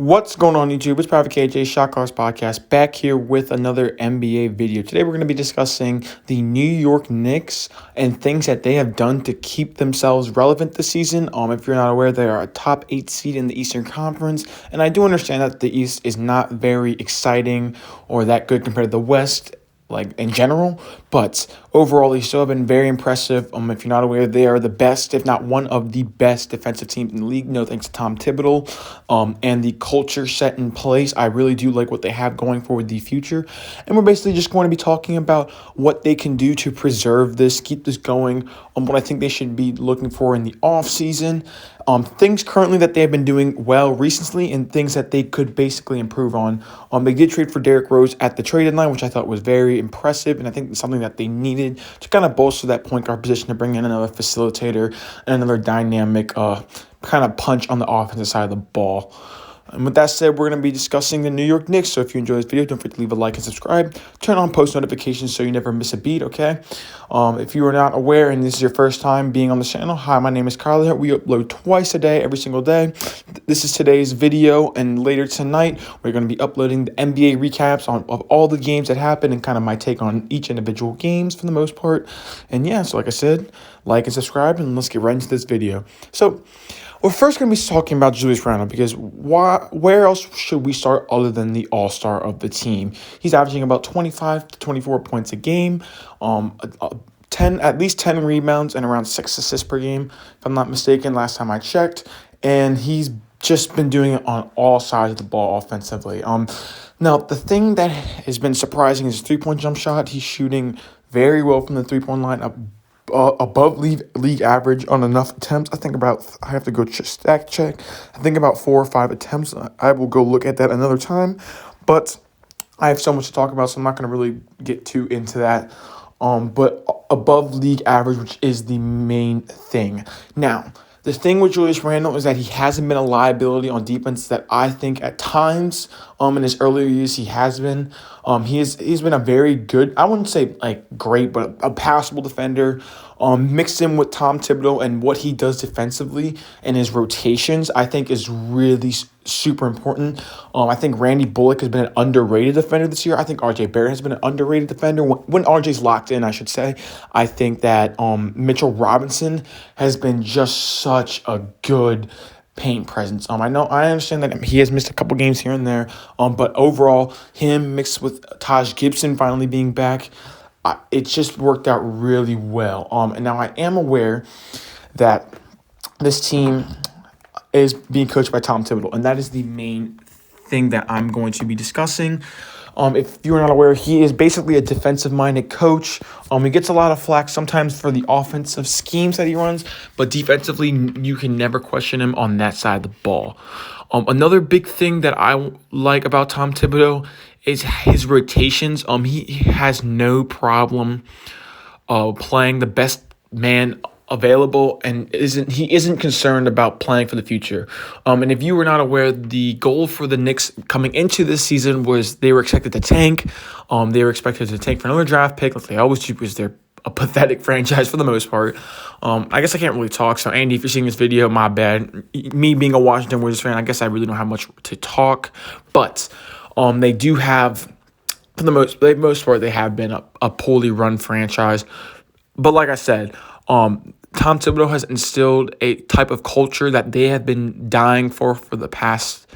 What's going on YouTube? It's Private KJ Shot Callers Podcast back here with another NBA video. Today we're going to be discussing the New York Knicks and things that they have done to keep themselves relevant this season. If you're not aware, they are a top 8 seed in the Eastern Conference, and I do understand that the East is not very exciting or that good compared to the West, like in general, but overall they still have been very impressive. If you're not aware, they are the best, if not one of the best defensive teams in the league. No thanks to Tom Thibodeau, and the culture set in place. I really do like what they have going for the future, and we're basically just going to be talking about what they can do to preserve this, keep this going. What I think they should be looking for in the offseason. Things currently that they have been doing well recently and things that they could basically improve on. They did trade for Derrick Rose at the trade deadline, which I thought was very impressive, and I think it's something that they needed to kind of bolster that point guard position, to bring in another facilitator and another dynamic kind of punch on the offensive side of the ball. And with that said, we're going to be discussing the New York Knicks. So if you enjoy this video, don't forget to leave a like and subscribe. Turn on post notifications so you never miss a beat, okay? If you are not aware and this is your first time being on the channel, hi, my name is Kyle. We upload twice a day, every single day. This is today's video, and later tonight, we're going to be uploading the NBA recaps of all the games that happened and kind of my take on each individual games for the most part. And yeah, so like I said, like and subscribe, and let's get right into this video. So we're first going to be talking about Julius Randle, because where else should we start other than the all-star of the team? He's averaging about 25 to 24 points a game, at least 10 rebounds, and around 6 assists per game, if I'm not mistaken, last time I checked. And he's just been doing it on all sides of the ball offensively. Now, the thing that has been surprising is his three-point jump shot. He's shooting very well from the three-point line, above league average on enough attempts. I have to go stack check. I think about 4 or 5 attempts. I will go look at that another time. But I have so much to talk about, so I'm not going to really get too into that. But above league average, which is the main thing. Now, the thing with Julius Randle is that he hasn't been a liability on defense that I think at times in his earlier years he has been. He's been a very good, I wouldn't say like great, but a passable defender. Mixed in with Tom Thibodeau and what he does defensively and his rotations, I think is really super important. I think Randy Bullock has been an underrated defender this year. I think RJ Barrett has been an underrated defender. When RJ's locked in, I should say. I think that Mitchell Robinson has been just such a good paint presence. I understand that he has missed a couple games here and there. But overall, him mixed with Taj Gibson finally being back, it's just worked out really well. And now I am aware that this team is being coached by Tom Thibodeau, and that is the main thing that I'm going to be discussing. If you're not aware, he is basically a defensive-minded coach. He gets a lot of flack sometimes for the offensive schemes that he runs, but defensively, you can never question him on that side of the ball. Another big thing that I like about Tom Thibodeau is his rotations. He has no problem playing the best man available, and he isn't concerned about playing for the future. And if you were not aware, the goal for the Knicks coming into this season was they were expected to tank. They were expected to tank for another draft pick, like they always do, because they're a pathetic franchise for the most part. I guess I can't really talk, so Andy, if you're seeing this video, my bad. Me being a Washington Wizards fan, I guess I really don't have much to talk, but they do have, for the most part, they have been a poorly run franchise. But like I said, Tom Thibodeau has instilled a type of culture that they have been dying for the past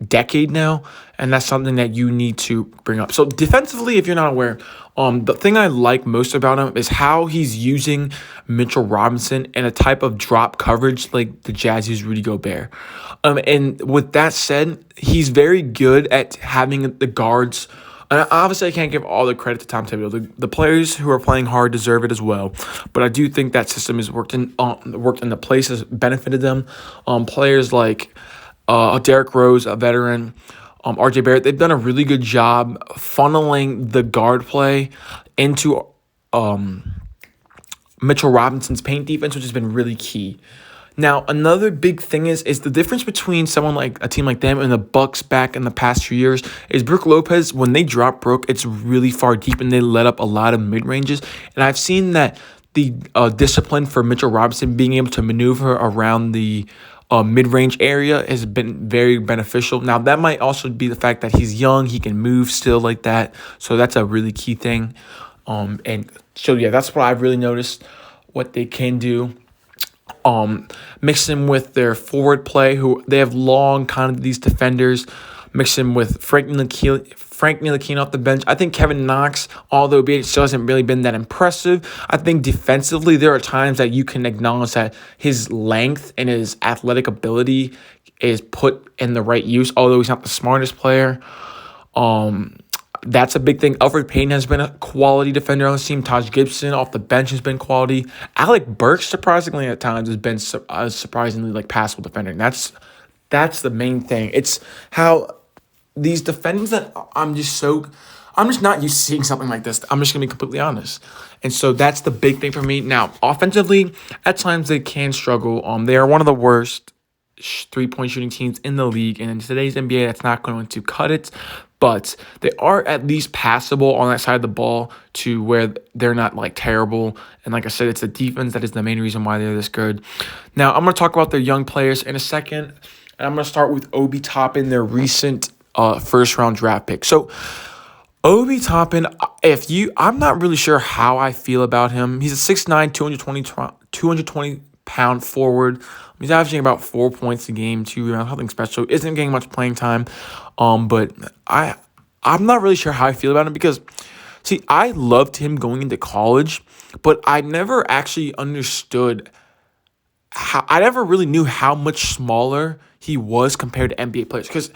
decade now, and that's something that you need to bring up. So defensively, if you're not aware, the thing I like most about him is how he's using Mitchell Robinson in a type of drop coverage like the Jazz use Rudy Gobert. And with that said, he's very good at having the guards. And obviously, I can't give all the credit to Tom Thibodeau. The players who are playing hard deserve it as well. But I do think that system has worked in the place, has benefited them. Players like Derrick Rose, a veteran, RJ Barrett, they've done a really good job funneling the guard play into Mitchell Robinson's paint defense, which has been really key. Now, another big thing is the difference between someone like a team like them and the Bucks back in the past few years is Brook Lopez, when they drop Brook, it's really far deep and they let up a lot of mid-ranges. And I've seen that the discipline for Mitchell Robinson being able to maneuver around the mid-range area has been very beneficial. Now, that might also be the fact that he's young. He can move still like that. So that's a really key thing. And so, yeah, that's what I've really noticed, what they can do. Mix them with their forward play, who they have long kind of these defenders. Mix him with Frank Ntilikina off the bench. I think Kevin Knox, although he still hasn't really been that impressive, I think defensively there are times that you can acknowledge that his length and his athletic ability is put in the right use, although he's not the smartest player. That's a big thing. Alfred Payton has been a quality defender on the team. Taj Gibson off the bench has been quality. Alec Burks, surprisingly at times, has been surprisingly like passable defender. And that's the main thing. It's how these defenders that I'm just not used to seeing something like this. I'm just going to be completely honest. And so that's the big thing for me. Now, offensively, at times they can struggle. They are one of the worst three-point shooting teams in the league. And in today's NBA, that's not going to cut it. But they are at least passable on that side of the ball to where they're not like terrible. And like I said, it's the defense that is the main reason why they're this good. Now, I'm going to talk about their young players in a second. And I'm going to start with Obi Toppin, their recent first-round draft pick. So, Obi Toppin, I'm not really sure how I feel about him. He's a 6'9", 220-pound forward. He's averaging about 4 points a game, 2 rebounds, nothing special. Isn't getting much playing time. But I'm not really sure how I feel about him because, see, I loved him going into college, but I never actually understood I never really knew how much smaller he was compared to NBA players. Because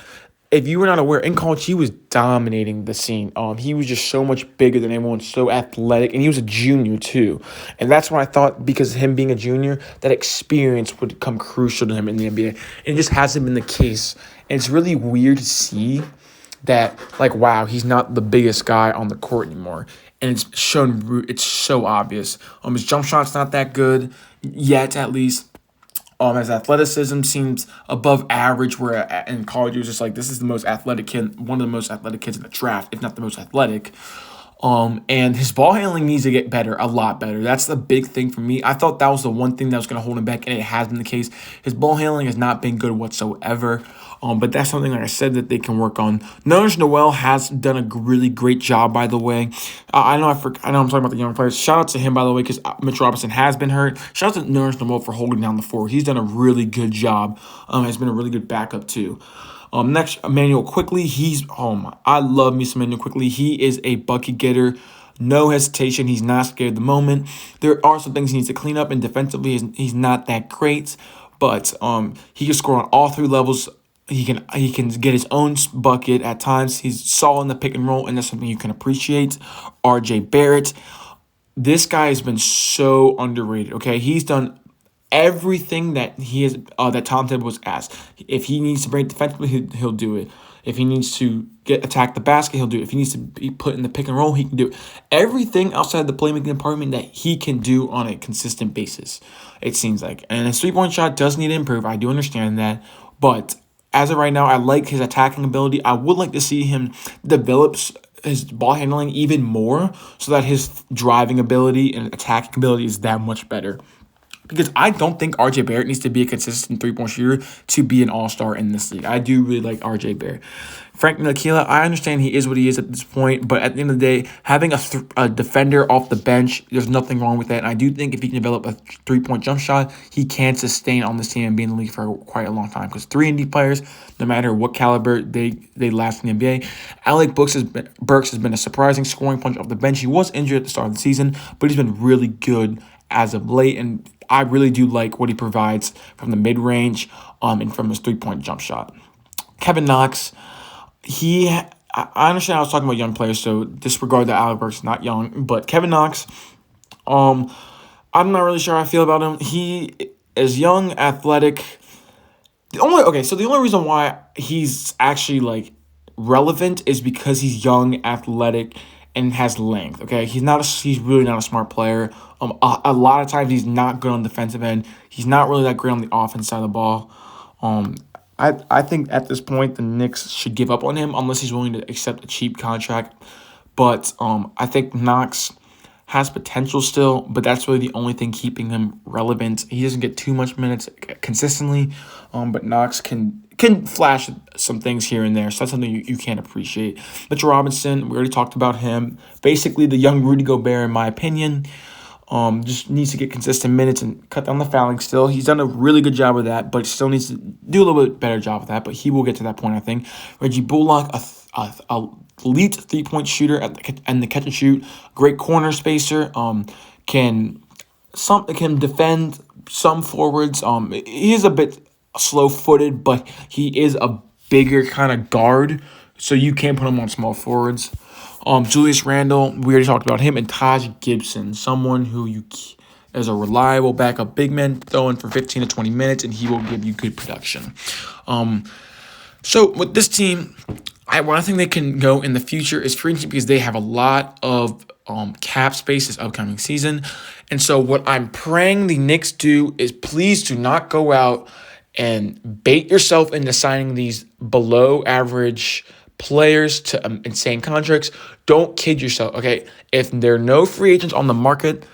if you were not aware, in college, he was dominating the scene. He was just so much bigger than everyone, so athletic, and he was a junior too. And that's when I thought, because of him being a junior, that experience would come crucial to him in the NBA. And it just hasn't been the case. And it's really weird to see that, like, wow, he's not the biggest guy on the court anymore. And it's so obvious. His jump shot's not that good yet, at least. His athleticism seems above average, where in college he was just like, this is the most athletic kid, one of the most athletic kids in the draft, if not the most athletic. And his ball handling needs to get better, a lot better. That's the big thing for me. I thought that was the one thing that was going to hold him back, and it has been the case. His ball handling has not been good whatsoever. But that's something, like I said, that they can work on. Nerlens Noel has done a really great job, by the way. I know I'm talking about the young players. Shout out to him, by the way, because Mitch Robinson has been hurt. Shout out to Nerlens Noel for holding down the forward. He's done a really good job. Has been a really good backup too. Next, Immanuel Quickley. I love me some Immanuel Quickley. He is a bucket getter. No hesitation. He's not scared at the moment. There are some things he needs to clean up, and defensively, he's not that great. But he can score on all three levels. He can get his own bucket at times. He's solid in the pick and roll, and that's something you can appreciate. R.J. Barrett. This guy has been so underrated, okay? He's done everything that that Tom Thibodeau was asked. If he needs to bring it defensively, he'll do it. If he needs to attack the basket, he'll do it. If he needs to be put in the pick and roll, he can do it. Everything outside the playmaking department that he can do on a consistent basis, it seems like. And his three-point shot does need to improve. I do understand that. But as of right now, I like his attacking ability. I would like to see him develop his ball handling even more so that his driving ability and attacking ability is that much better. Because I don't think R.J. Barrett needs to be a consistent three-point shooter to be an all-star in this league. I do really like R.J. Barrett. Frank Ntilikina, I understand he is what he is at this point, but at the end of the day, having a defender off the bench, there's nothing wrong with that. And I do think if he can develop a three-point jump shot, he can sustain on this team and be in the league for quite a long time. Because 3-and-D players, no matter what caliber, they last in the NBA. Alec Burks has been a surprising scoring punch off the bench. He was injured at the start of the season, but he's been really good as of late, and I really do like what he provides from the mid-range and from his three-point jump shot. Kevin Knox, I understand I was talking about young players, so disregard that Alec Burks is not young. But Kevin Knox, I'm not really sure how I feel about him. He is young, athletic. The only reason why he's actually like relevant is because he's young, athletic, and has length. Okay, he's really not a smart player. A lot of times he's not good on the defensive end. He's not really that great on the offense side of the ball. I think at this point the Knicks should give up on him unless he's willing to accept a cheap contract. But I think Knox has potential still, but that's really the only thing keeping him relevant. He doesn't get too much minutes consistently, but Knox can flash some things here and there, so that's something you can't appreciate. Mitchell Robinson, we already talked about him. Basically, the young Rudy Gobert, in my opinion. Just needs to get consistent minutes and cut down the fouling still. He's done a really good job with that, but still needs to do a little bit better job with that, but he will get to that point, I think. Reggie Bullock, a elite three-point shooter and the catch and shoot, great corner spacer, can defend some forwards. He is a bit slow-footed, but he is a bigger kind of guard, so you can put him on small forwards. Julius Randle, we already talked about him, and Taj Gibson, someone who is a reliable backup big man, throwing for 15 to 20 minutes, and he will give you good production. So with this team, what I think they can go in the future is free agency, because they have a lot of cap space this upcoming season. And so what I'm praying the Knicks do is please do not go out and bait yourself into signing these below average players to insane contracts. Don't kid yourself, okay? If there are no free agents on the market,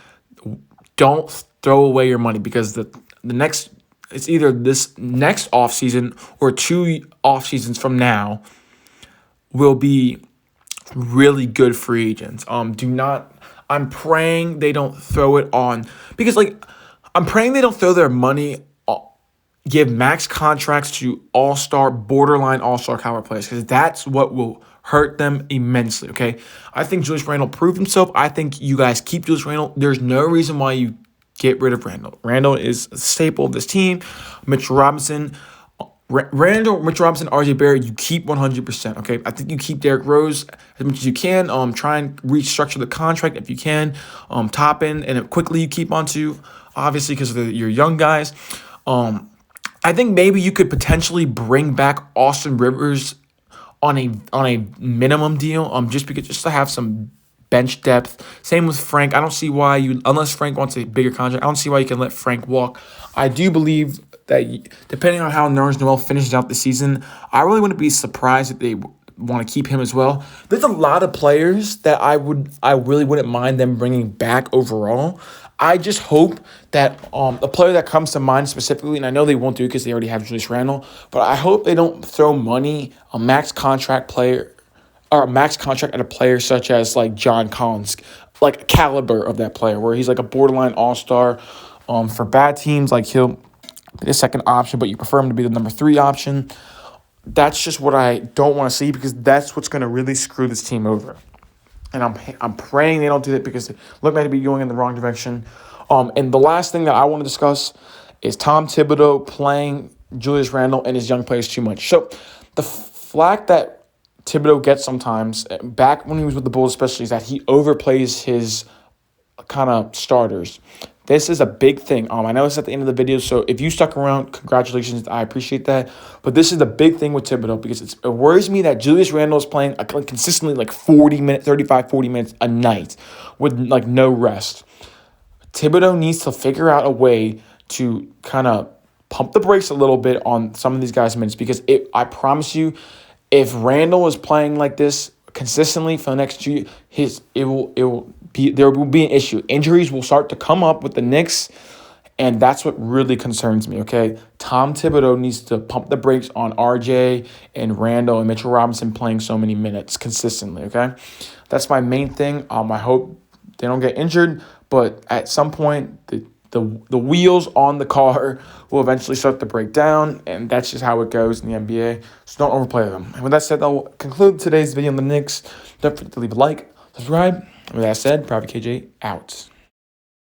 don't throw away your money, because the next, it's either this next offseason or 2 off seasons from now will be really good free agents. I'm praying they don't throw it on, because I'm praying they don't throw their money, give max contracts to borderline all-star caliber players, because that's what will hurt them immensely, okay? I think Julius Randle proved himself. I think you guys keep Julius Randle. There's no reason why you get rid of Randle. Randle is a staple of this team. Mitchell Robinson, RJ Barrett, you keep 100%, okay? I think you keep Derrick Rose as much as you can. Try and restructure the contract if you can. Toppin, and quickly you keep on to, obviously, because of your young guys. I think maybe you could potentially bring back Austin Rivers on a minimum deal, just to have some bench depth. Same with Frank. I don't see why unless Frank wants a bigger contract, I don't see why you can let Frank walk. I do believe that depending on how Nerlens Noel finishes out the season, I really wouldn't be surprised if they want to keep him as well. There's a lot of players that I really wouldn't mind them bringing back overall. I just hope that a player that comes to mind specifically, and I know they won't do it because they already have Julius Randle, but I hope they don't throw money, a max contract at a player such as like John Collins, like caliber of that player, where he's like a borderline all-star. For bad teams, like he'll be the second option, but you prefer him to be the number 3 option. That's just what I don't want to see, because that's what's going to really screw this team over. And I'm praying they don't do that, because they look like to be going in the wrong direction. And the last thing that I want to discuss is Tom Thibodeau playing Julius Randle and his young players too much. So the flack that Thibodeau gets sometimes, back when he was with the Bulls especially, is that he overplays his kind of starters. This is a big thing. I know it's at the end of the video, so if you stuck around, congratulations. I appreciate that. But this is the big thing with Thibodeau, because it worries me that Julius Randle is playing consistently 35, 40 minutes a night with no rest. Thibodeau needs to figure out a way to kind of pump the brakes a little bit on some of these guys' minutes, because I promise you, if Randle is playing like this consistently for the next 2 years, there will be an issue. Injuries will start to come up with the Knicks, and that's what really concerns me, okay? Tom Thibodeau needs to pump the brakes on RJ and Randle and Mitchell Robinson playing so many minutes consistently, okay? That's my main thing. I hope they don't get injured, but at some point, the wheels on the car will eventually start to break down, and that's just how it goes in the NBA. So don't overplay them. And with that said, I'll conclude today's video on the Knicks. Don't forget to leave a like, subscribe. And with that said, Private KJ out.